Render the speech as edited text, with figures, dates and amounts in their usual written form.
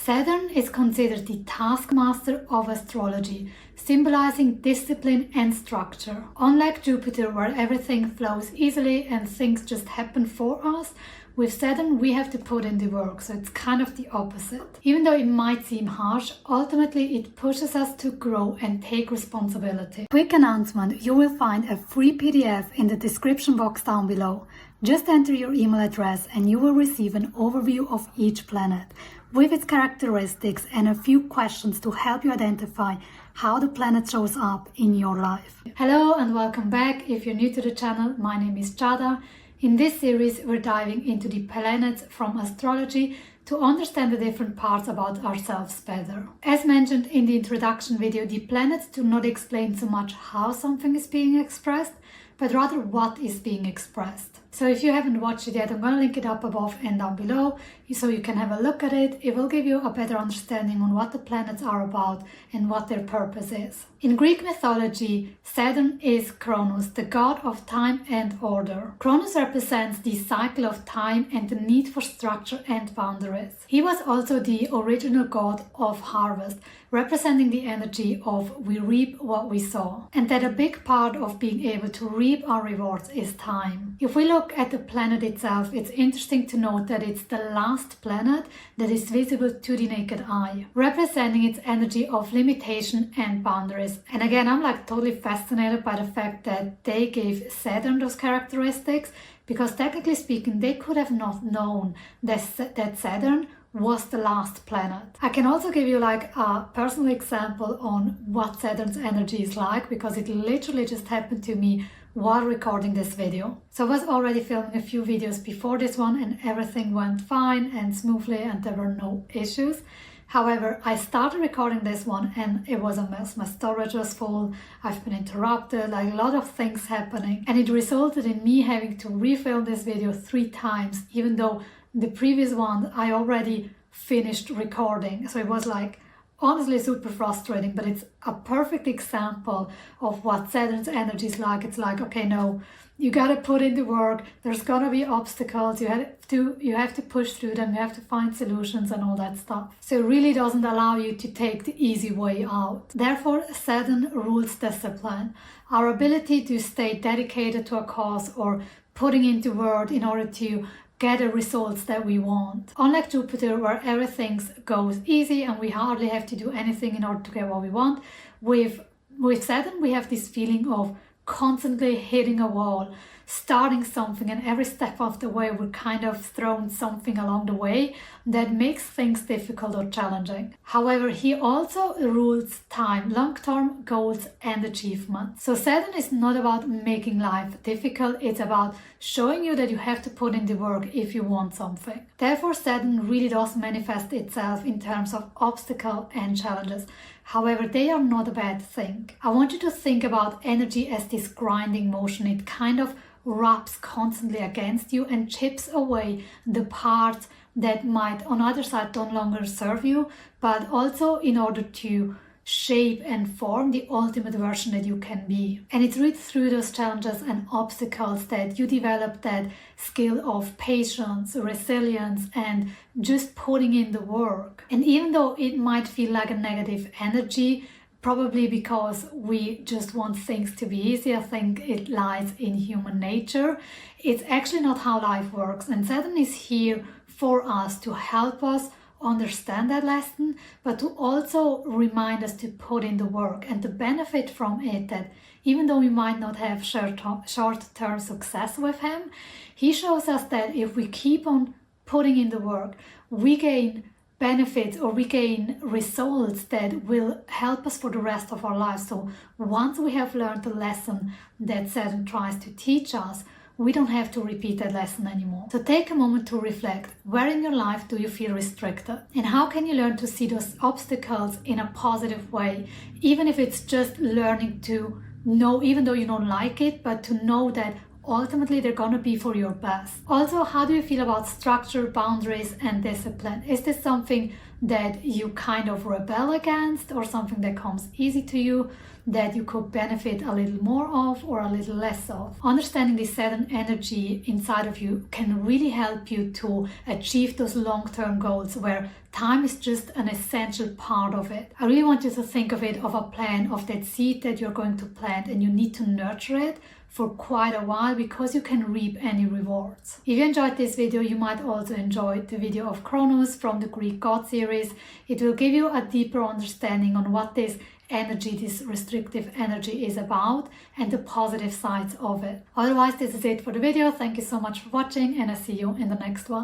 Saturn is considered the taskmaster of astrology, symbolizing discipline and structure. Unlike Jupiter, where everything flows easily and things just happen for us, with Saturn we have to put in the work, so it's kind of the opposite. Even though it might seem harsh, ultimately it pushes us to grow and take responsibility. Quick announcement, you will find a free PDF in the description box down below. Just enter your email address and you will receive an overview of each planet, with its characteristics and a few questions to help you identify how the planet shows up in your life. Hello and welcome back. If you're new to the channel, my name is Jada. In this series, we're diving into the planets from astrology to understand the different parts about ourselves better. As mentioned in the introduction video, the planets do not explain so much how something is being expressed, but rather what is being expressed. So if you haven't watched it yet, I'm going to link it up above and down below so you can have a look at it. It will give you a better understanding on what the planets are about and what their purpose is. In Greek mythology, Saturn is Kronos, the god of time and order. Kronos represents the cycle of time and the need for structure and boundaries. He was also the original god of harvest, representing the energy of we reap what we sow, and that a big part of being able to reap our rewards is time. If we look at the planet itself, it's interesting to note that it's the last planet that is visible to the naked eye, representing its energy of limitation and boundaries. And again, I'm totally fascinated by the fact that they gave Saturn those characteristics, because technically speaking, they could have not known that Saturn was the last planet. I can also give you a personal example on what Saturn's energy is like, because it literally just happened to me while recording this video. So I was already filming a few videos before this one and everything went fine and smoothly and there were no issues. However, I started recording this one and it was a mess. My storage was full, I've been interrupted, a lot of things happening, and it resulted in me having to refilm this video 3 times, even though the previous one I already finished recording. So it was honestly super frustrating, but it's a perfect example of what Saturn's energy is like. It's okay, no, you gotta put in the work, there's gonna be obstacles, you have to push through them, you have to find solutions and all that stuff. So it really doesn't allow you to take the easy way out. Therefore, Saturn rules discipline, our ability to stay dedicated to a cause or putting into work in order to get the results that we want. Unlike Jupiter, where everything goes easy and we hardly have to do anything in order to get what we want, with Saturn we have this feeling of constantly hitting a wall, starting something, and every step of the way we're kind of thrown something along the way that makes things difficult or challenging. However, he also rules time, long-term goals and achievement. So Saturn is not about making life difficult, it's about showing you that you have to put in the work if you want something. Therefore, Saturn really does manifest itself in terms of obstacles and challenges. However, they are not a bad thing. I want you to think about energy as this grinding motion. It kind of rubs constantly against you and chips away the parts that might on either side no longer serve you, but also in order to shape and form the ultimate version that you can be. And it's really through those challenges and obstacles that you develop that skill of patience, resilience, and just putting in the work. And even though it might feel like a negative energy, probably because we just want things to be easy, I think it lies in human nature. It's actually not how life works, and Saturn is here for us to help us understand that lesson, but to also remind us to put in the work and to benefit from it, that even though we might not have short-term success with him, he shows us that if we keep on putting in the work, we gain benefits or we gain results that will help us for the rest of our lives. So once we have learned the lesson that Saturn tries to teach us, we don't have to repeat that lesson anymore. So take a moment to reflect. Where in your life do you feel restricted? And how can you learn to see those obstacles in a positive way? Even if it's just learning to know, even though you don't like it, but to know that ultimately they're going to be for your best. Also, how do you feel about structure, boundaries, and discipline? Is this something that you kind of rebel against or something that comes easy to you? that you could benefit a little more of or a little less of. Understanding the Saturn energy inside of you can really help you to achieve those long-term goals where time is just an essential part of it. I really want you to think of it of a plan, of that seed that you're going to plant, and you need to nurture it for quite a while because you can reap any rewards. If you enjoyed this video, you might also enjoy the video of Cronus from the Greek God series. It will give you a deeper understanding on what this energy, this restrictive energy is about and the positive sides of it. Otherwise, this is it for the video. Thank you so much for watching and I see you in the next one.